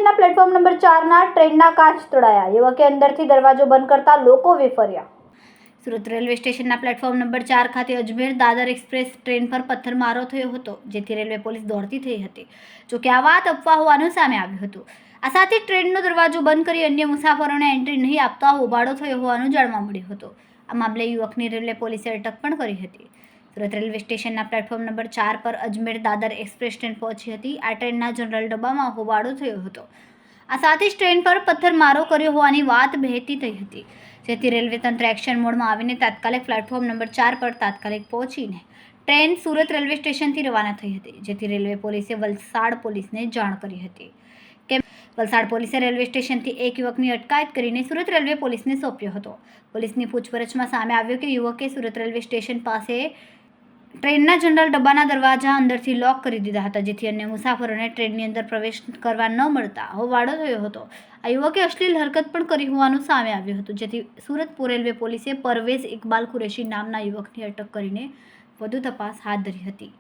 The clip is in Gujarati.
સ્ટેશનના પ્લેટફોર્મ નંબર 4ના ટ્રેનના કાચ તોડાયા. યુવકે અંદરથી દરવાજો બંધ કરતા લોકો વેફર્યા. સુરત રેલવે સ્ટેશનના પ્લેટફોર્મ નંબર 4 ખાતે અજમેર દાદર એક્સપ્રેસ ટ્રેન પર પથ્થરમારો થયો હતો, જેથી રેલવે પોલીસ દોડતી થઈ હતી. જોકે આ વાત અફવા હોવાનું સામે આવ્યું હતું. આ સાથે ટ્રેનનો દરવાજો બંધ કરી અન્ય મુસાફરોને એન્ટ્રી નહીં આપતા હોબાળો થયો હોવાનું જાણવા મળ્યું હતું. આ મામલે યુવકની રેલવે પોલીસે અટક પણ કરી હતી. સુરત રેલવે સ્ટેશનના પ્લેટફોર્મ નંબર 4 પર અજમેર દાદર એક્સપ્રેસ ટ્રેન પહોંચી હતી. આ ટ્રેનના જનરલ ડબ્બામાં હોબાળો થયો હતો. આ સાથે જ ટ્રેન પર પથ્થરમારો કર્યો હોવાની વાત વહેતી થઈ હતી, જેથી રેલવે તંત્ર એક્શન મોડમાં આવીને તાત્કાલિક પ્લેટફોર્મ નંબર 4 પર તાત્કાલિક પહોંચીને ટ્રેન સુરત રેલવે સ્ટેશનથી રવાના થઈ હતી, જેથી રેલવે પોલીસે વલસાડ પોલીસને જાણ કરી હતી. વલસાડ પોલીસે રેલવે સ્ટેશનથી એક યુવકની અટકાયત કરીને સુરત રેલવે પોલીસને સોંપ્યો હતો. પોલીસની પૂછપરછમાં સામે આવ્યું કે યુવકે સુરત રેલવે સ્ટેશન પાસે ટ્રેનના જનરલ ડબ્બાના દરવાજા અંદરથી લોક કરી દીધા હતા, જેથી અન્ય મુસાફરોને ટ્રેનની અંદર પ્રવેશ કરવા ન મળતા હોબાળો થયો હતો. આ યુવકે અશ્લીલ હરકત પણ કરી હોવાનું સામે આવ્યું હતું, જેથી સુરત રેલવે પોલીસે પરવેઝ ઇકબાલ કુરેશી નામના યુવકની અટક કરીને વધુ તપાસ હાથ ધરી હતી.